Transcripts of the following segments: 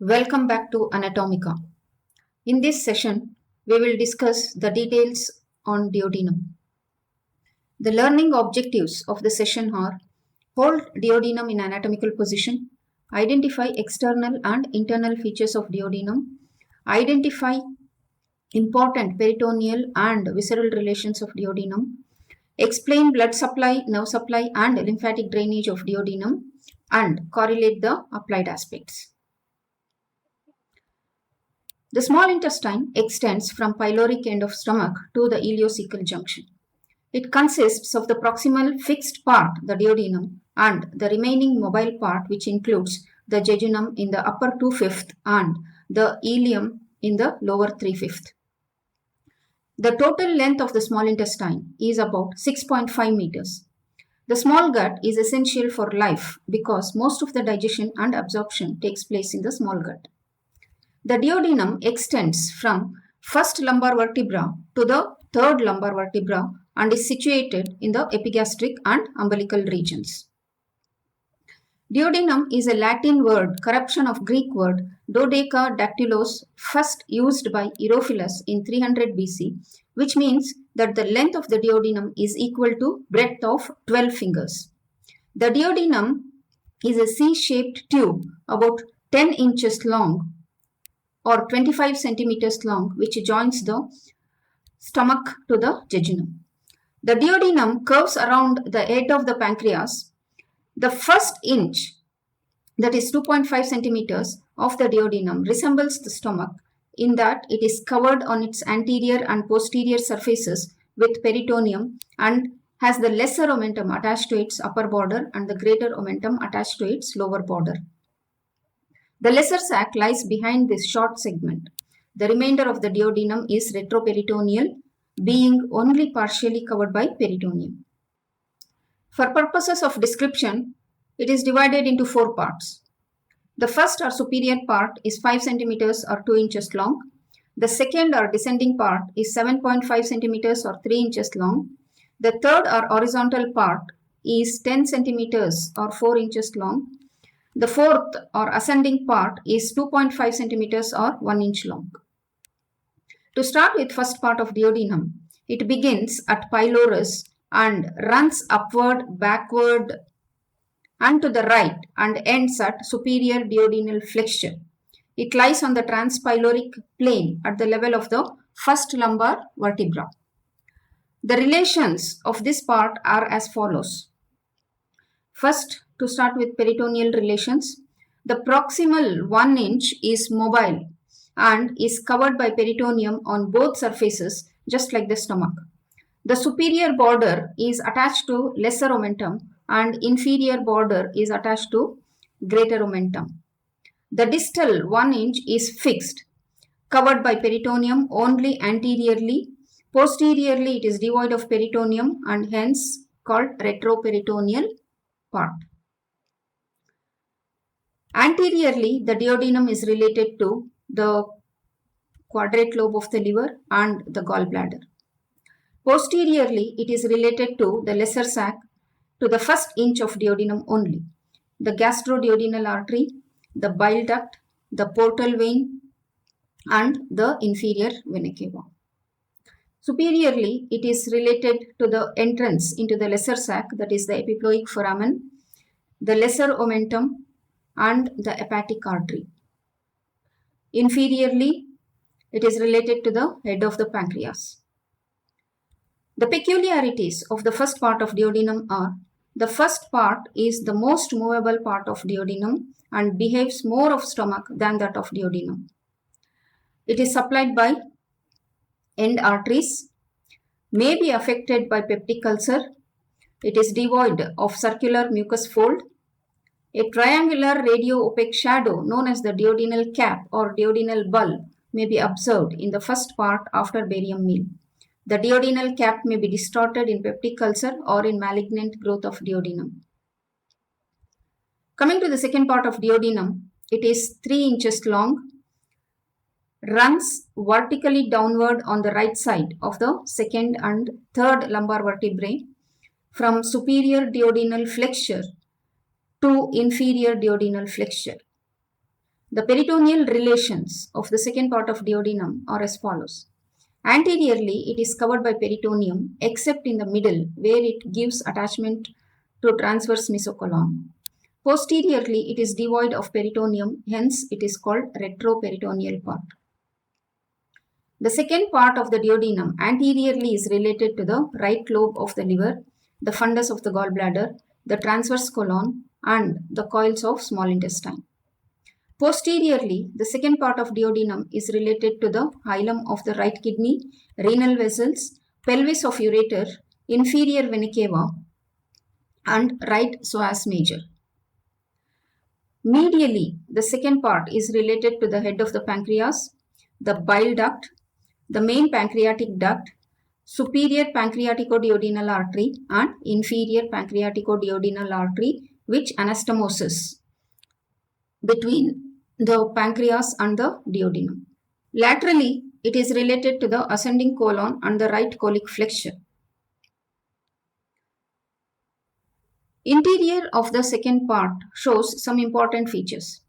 Welcome back to Anatomiqa. In this session, we will discuss the details on duodenum. The learning objectives of the session are: hold duodenum in anatomical position, identify external and internal features of duodenum, identify important peritoneal and visceral relations of duodenum, explain blood supply, nerve supply and lymphatic drainage of duodenum, and correlate the applied aspects. The small intestine extends from pyloric end of stomach to the ileocecal junction. It consists of the proximal fixed part, the duodenum, and the remaining mobile part, which includes the jejunum in the upper 2/5 and the ileum in the lower 3/5. The total length of the small intestine is about 6.5 meters. The small gut is essential for life because most of the digestion and absorption takes place in the small gut. The duodenum extends from first lumbar vertebra to the third lumbar vertebra and is situated in the epigastric and umbilical regions. Duodenum is a Latin word, corruption of Greek word dodecadactylos, first used by Herophilus in 300 BC, which means that the length of the duodenum is equal to breadth of 12 fingers. The duodenum is a C-shaped tube about 10 inches long or 25 centimeters long, which joins the stomach to the jejunum. The duodenum curves around the head of the pancreas. The first inch, that is 2.5 centimeters of the duodenum, resembles the stomach in that it is covered on its anterior and posterior surfaces with peritoneum and has the lesser omentum attached to its upper border and the greater omentum attached to its lower border. The lesser sac lies behind this short segment. The remainder of the duodenum is retroperitoneal, being only partially covered by peritoneum. For purposes of description, it is divided into 4 parts. The first or superior part is 5 centimeters or 2 inches long. The second or descending part is 7.5 centimeters or 3 inches long. The third or horizontal part is 10 centimeters or 4 inches long. The fourth or ascending part is 2.5 centimeters or 1 inch long. To start with first part of duodenum, it begins at pylorus and runs upward, backward and to the right and ends at superior duodenal flexure. It lies on the transpyloric plane at the level of the first lumbar vertebra. The relations of this part are as follows. First, to start with peritoneal relations, the proximal 1 inch is mobile and is covered by peritoneum on both surfaces, just like the stomach. The superior border is attached to lesser omentum and inferior border is attached to greater omentum. The distal 1 inch is fixed, covered by peritoneum only anteriorly. Posteriorly, it is devoid of peritoneum and hence called retroperitoneal part. Anteriorly, the duodenum is related to the quadrate lobe of the liver and the gallbladder. Posteriorly, it is related to the lesser sac to the first inch of duodenum only, the gastroduodenal artery, the bile duct, the portal vein, and the inferior vena cava. Superiorly, it is related to the entrance into the lesser sac, that is the epiploic foramen, the lesser omentum, and the hepatic artery. Inferiorly, it is related to the head of the pancreas. The peculiarities of the first part of duodenum are: the first part is the most movable part of duodenum and behaves more of stomach than that of duodenum. It is supplied by end arteries, may be affected by peptic ulcer. It is devoid of circular mucous fold. A triangular radio-opaque shadow known as the duodenal cap or duodenal bulb may be observed in the first part after barium meal. The duodenal cap may be distorted in peptic ulcer or in malignant growth of duodenum. Coming to the second part of duodenum, it is 3 inches long, runs vertically downward on the right side of the second and third lumbar vertebrae from superior duodenal flexure to inferior duodenal flexure. The peritoneal relations of the second part of duodenum are as follows. Anteriorly, it is covered by peritoneum except in the middle where it gives attachment to transverse mesocolon. Posteriorly, it is devoid of peritoneum, hence it is called retroperitoneal part. The second part of the duodenum anteriorly is related to the right lobe of the liver, the fundus of the gallbladder, the transverse colon, and the coils of small intestine. Posteriorly, the second part of duodenum is related to the hilum of the right kidney, renal vessels, pelvis of ureter, inferior vena cava, and right psoas major. Medially, the second part is related to the head of the pancreas, the bile duct, the main pancreatic duct, superior pancreaticoduodenal artery, and inferior pancreaticoduodenal artery, which anastomoses between the pancreas and the duodenum. Laterally, it is related to the ascending colon and the right colic flexure. Interior of the second part shows some important features.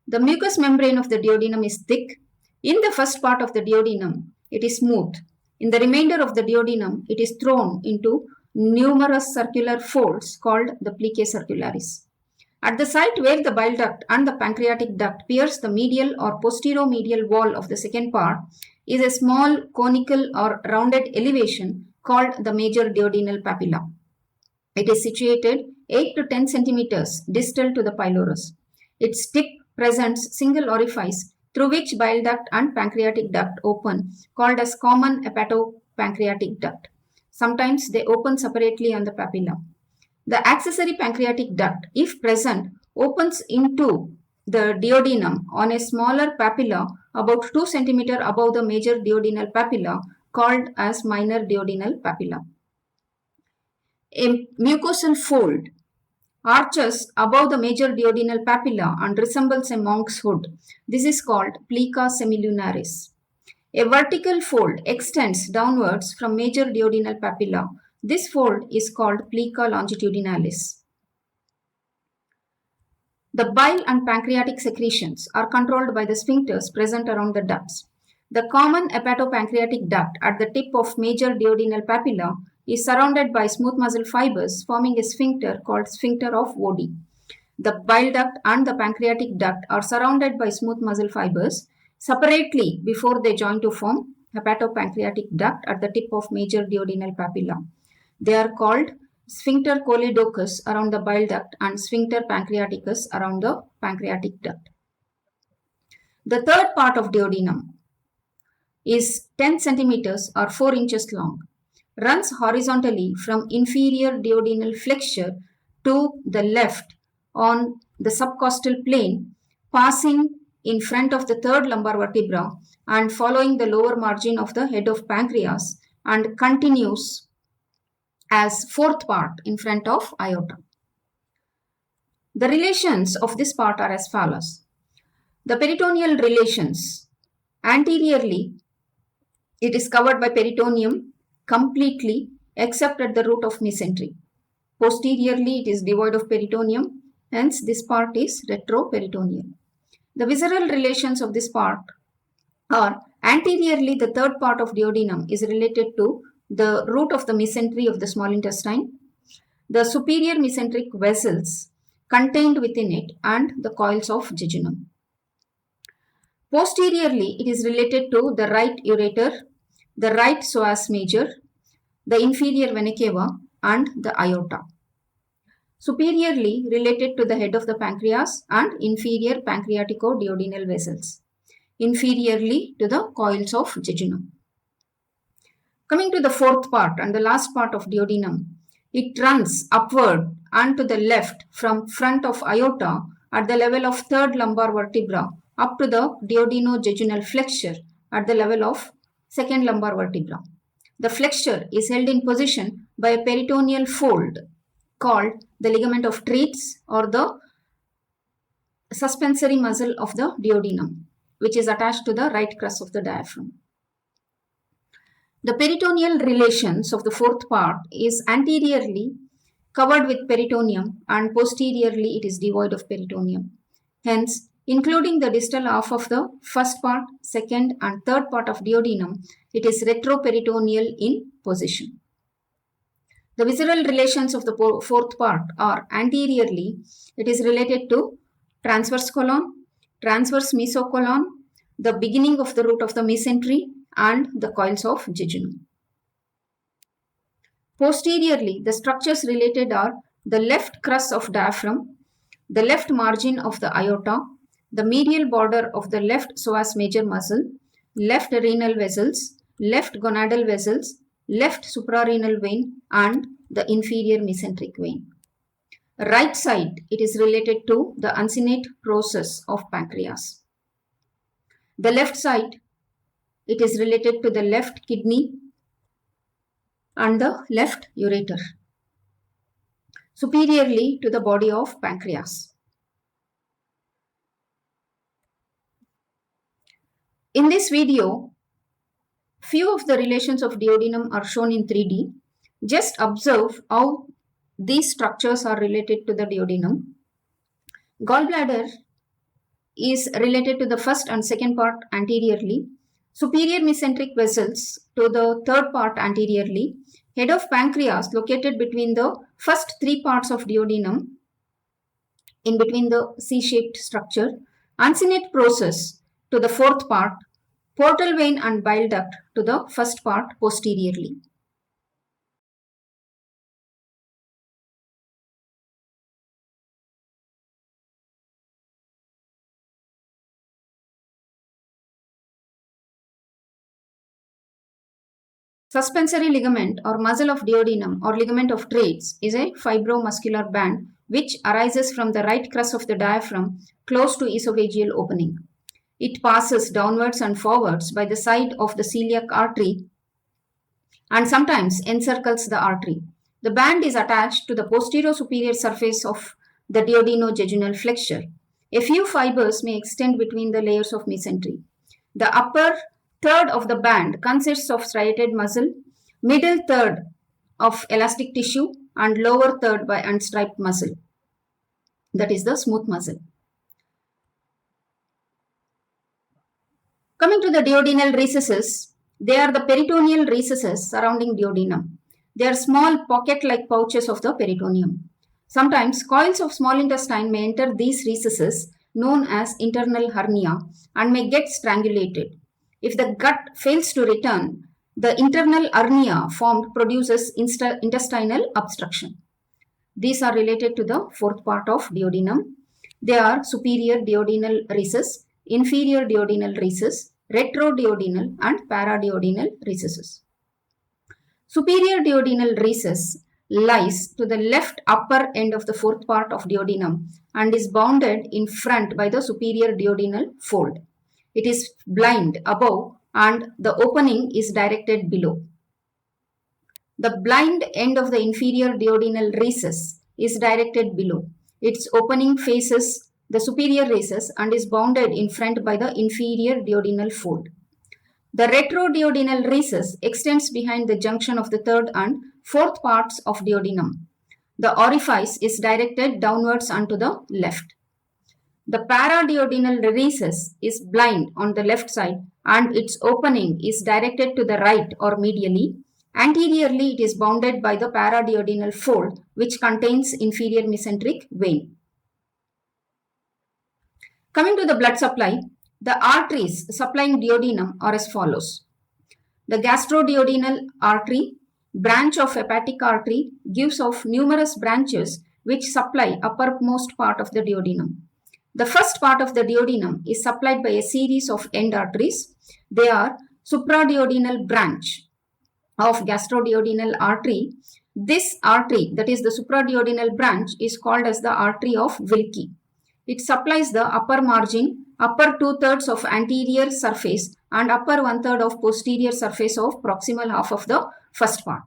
The mucous membrane of the duodenum is thick. In the first part of the duodenum, it is smooth. In the remainder of the duodenum, it is thrown into numerous circular folds called the plicae circularis. At the site where the bile duct and the pancreatic duct pierce the medial or posteromedial wall of the second part is a small conical or rounded elevation called the major duodenal papilla. It is situated 8 to 10 centimeters distal to the pylorus. Its tip presents single orifice through which bile duct and pancreatic duct open, called as common hepatopancreatic duct. Sometimes they open separately on the papilla. The accessory pancreatic duct, if present, opens into the duodenum on a smaller papilla about 2 cm above the major duodenal papilla, called as minor duodenal papilla. A mucosal fold arches above the major duodenal papilla and resembles a monk's hood. This is called plica semilunaris. A vertical fold extends downwards from major duodenal papilla. This fold is called plica longitudinalis. The bile and pancreatic secretions are controlled by the sphincters present around the ducts. The common hepatopancreatic duct at the tip of major duodenal papilla is surrounded by smooth muscle fibers forming a sphincter called sphincter of Wody. The bile duct and the pancreatic duct are surrounded by smooth muscle fibers separately before they join to form hepatopancreatic duct at the tip of major duodenal papilla. They are called sphincter choledocus around the bile duct and sphincter pancreaticus around the pancreatic duct. The third part of duodenum is 10 centimeters or 4 inches long, runs horizontally from inferior duodenal flexure to the left on the subcostal plane, passing in front of the third lumbar vertebra and following the lower margin of the head of pancreas, and continues as fourth part in front of aorta. The relations of this part are as follows. The peritoneal relations. Anteriorly, it is covered by peritoneum completely except at the root of mesentery. Posteriorly, it is devoid of peritoneum, hence this part is retroperitoneal. The visceral relations of this part are anteriorly the third part of duodenum is related to the root of the mesentery of the small intestine, the superior mesenteric vessels contained within it, and the coils of jejunum. Posteriorly, it is related to the right ureter, the right psoas major, the inferior vena cava, and the aorta. Superiorly related to the head of the pancreas and inferior pancreaticoduodenal vessels. Inferiorly to the coils of jejunum. Coming to the fourth part and the last part of duodenum, it runs upward and to the left from front of aorta at the level of third lumbar vertebra up to the duodenojejunal flexure at the level of second lumbar vertebra. The flexure is held in position by a peritoneal fold called the ligament of Treitz or the suspensory muscle of the duodenum, which is attached to the right crus of the diaphragm. The peritoneal relations of the fourth part is anteriorly covered with peritoneum and posteriorly it is devoid of peritoneum. Hence, including the distal half of the first part, second and third part of duodenum. It is retroperitoneal in position. The visceral relations of the fourth part are anteriorly, it is related to transverse colon, transverse mesocolon, the beginning of the root of the mesentery and the coils of jejunum. Posteriorly, the structures related are the left crus of diaphragm, the left margin of the aorta, the medial border of the left psoas major muscle, left renal vessels, left gonadal vessels, left suprarenal vein and the inferior mesenteric vein. Right side, it is related to the uncinate process of pancreas. The left side, it is related to the left kidney and the left ureter. Superiorly to the body of pancreas. In this video, few of the relations of duodenum are shown in 3D. Just observe how these structures are related to the duodenum. Gallbladder is related to the first and second part anteriorly. Superior mesenteric vessels to the third part anteriorly. Head of pancreas located between the first three parts of duodenum, in between the C-shaped structure. Uncinate process to the fourth part. Portal vein and bile duct to the first part posteriorly. Suspensory ligament or muscle of duodenum or ligament of Treitz is a fibromuscular band which arises from the right crus of the diaphragm close to esophageal opening. It passes downwards and forwards by the side of the celiac artery and sometimes encircles the artery. The band is attached to the posterior superior surface of the duodenojejunal flexure. A few fibers may extend between the layers of mesentery. The upper third of the band consists of striated muscle, middle third of elastic tissue and lower third by unstriped muscle. That is the smooth muscle. Coming to the duodenal recesses, they are the peritoneal recesses surrounding duodenum. They are small pocket-like pouches of the peritoneum. Sometimes coils of small intestine may enter these recesses known as internal hernia and may get strangulated. If the gut fails to return, the internal hernia formed produces intestinal obstruction. These are related to the fourth part of duodenum. They are superior duodenal recess, inferior duodenal recess, retroduodenal and paraduodenal recesses. Superior duodenal recess lies to the left upper end of the fourth part of duodenum and is bounded in front by the superior duodenal fold. It is blind above and the opening is directed below. The blind end of the inferior duodenal recess is directed below. Its opening faces the superior recess and is bounded in front by the inferior duodenal fold. The retroduodenal recess extends behind the junction of the third and fourth parts of duodenum. The orifice is directed downwards and to the left. The paraduodenal recess is blind on the left side and its opening is directed to the right or medially. Anteriorly, it is bounded by the paraduodenal fold which contains inferior mesenteric vein. Coming to the blood supply, the arteries supplying duodenum are as follows. The gastroduodenal artery, branch of hepatic artery, gives off numerous branches which supply uppermost part of the duodenum. The first part of the duodenum is supplied by a series of end arteries. They are supraduodenal branch of gastroduodenal artery. This artery, that is the supraduodenal branch, is called as the artery of Wilkie. It supplies the upper margin, upper 2/3 of anterior surface and upper 1/3 of posterior surface of proximal half of the first part.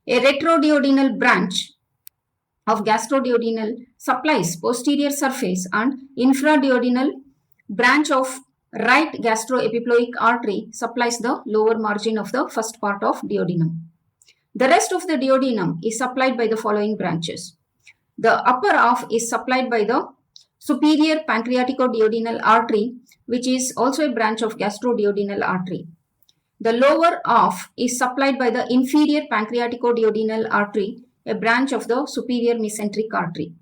A retroduodenal branch of gastroduodenal supplies posterior surface and infraduodenal branch of right gastroepiploic artery supplies the lower margin of the first part of duodenum. The rest of the duodenum is supplied by the following branches. The upper half is supplied by the superior pancreatico-duodenal artery, which is also a branch of gastroduodenal artery. The lower half is supplied by the inferior pancreatico-duodenal artery, a branch of the superior mesenteric artery.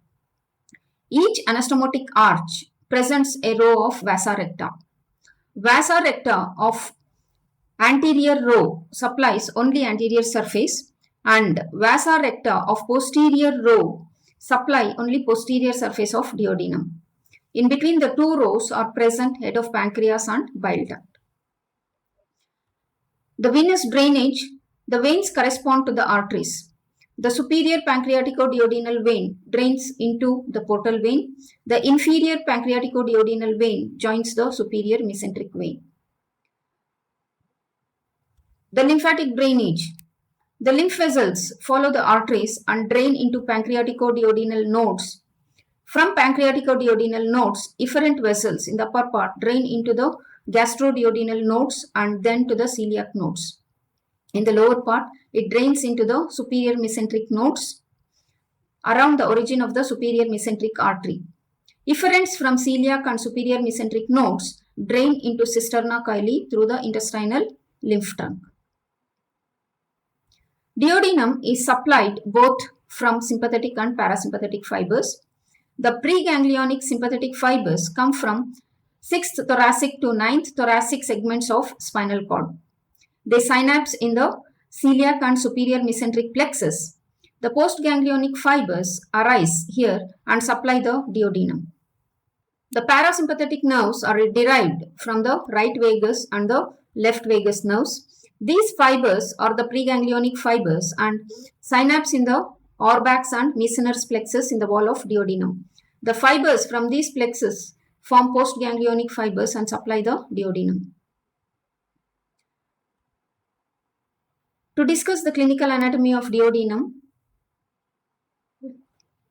Each anastomotic arch presents a row of vasa recta. Vasa recta of anterior row supplies only anterior surface, and vasa recta of posterior row supply only posterior surface of duodenum. In between the two rows are present head of pancreas and bile duct. The venous drainage, the veins correspond to the arteries. The superior pancreatico-duodenal vein drains into the portal vein. The inferior pancreatico-duodenal vein joins the superior mesenteric vein. The lymphatic drainage. The lymph vessels follow the arteries and drain into pancreatico-duodenal nodes. From pancreatico-duodenal nodes, efferent vessels in the upper part drain into the gastroduodenal nodes and then to the celiac nodes. In the lower part, it drains into the superior mesenteric nodes around the origin of the superior mesenteric artery. Efferents from celiac and superior mesenteric nodes drain into cisterna chyli through the intestinal lymph trunk. Duodenum is supplied both from sympathetic and parasympathetic fibers. The preganglionic sympathetic fibers come from 6th thoracic to 9th thoracic segments of spinal cord. They synapse in the celiac and superior mesenteric plexus. The postganglionic fibers arise here and supply the duodenum. The parasympathetic nerves are derived from the right vagus and the left vagus nerves. These fibers are the preganglionic fibers and synapse in the Auerbach's and Meissner's plexus in the wall of duodenum. The fibers from these plexus form postganglionic fibers and supply the duodenum. To discuss the clinical anatomy of duodenum,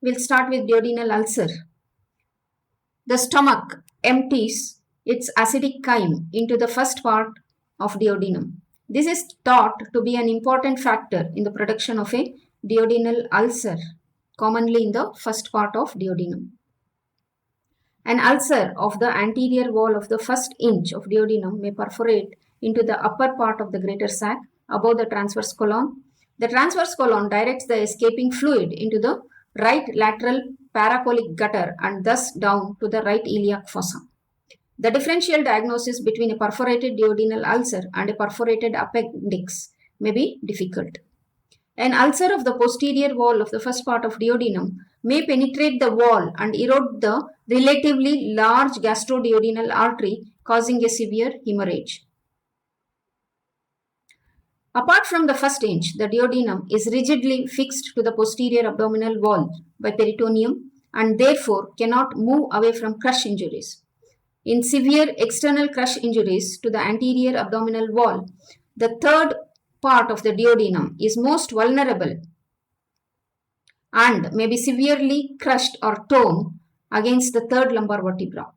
we'll start with duodenal ulcer. The stomach empties its acidic chyme into the first part of duodenum. This is thought to be an important factor in the production of a duodenal ulcer, commonly in the first part of duodenum. An ulcer of the anterior wall of the first inch of duodenum may perforate into the upper part of the greater sac above the transverse colon. The transverse colon directs the escaping fluid into the right lateral paracolic gutter and thus down to the right iliac fossa. The differential diagnosis between a perforated duodenal ulcer and a perforated appendix may be difficult. An ulcer of the posterior wall of the first part of duodenum may penetrate the wall and erode the relatively large gastroduodenal artery, causing a severe hemorrhage. Apart from the first inch, the duodenum is rigidly fixed to the posterior abdominal wall by peritoneum and therefore cannot move away from crush injuries. In severe external crush injuries to the anterior abdominal wall, the third part of the duodenum is most vulnerable and may be severely crushed or torn against the third lumbar vertebra.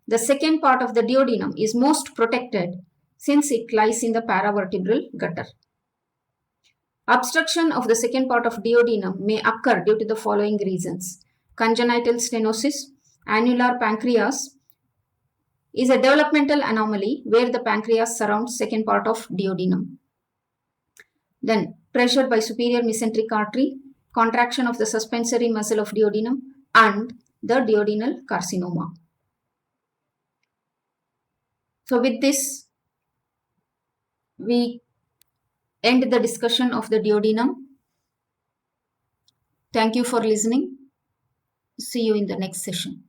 The second part of the duodenum is most protected since it lies in the paravertebral gutter. Obstruction of the second part of duodenum may occur due to the following reasons. Congenital stenosis, annular pancreas is a developmental anomaly where the pancreas surrounds second part of duodenum. Then pressure by superior mesenteric artery, contraction of the suspensory muscle of duodenum and the duodenal carcinoma. So with this, we end the discussion of the duodenum. Thank you for listening. See you in the next session.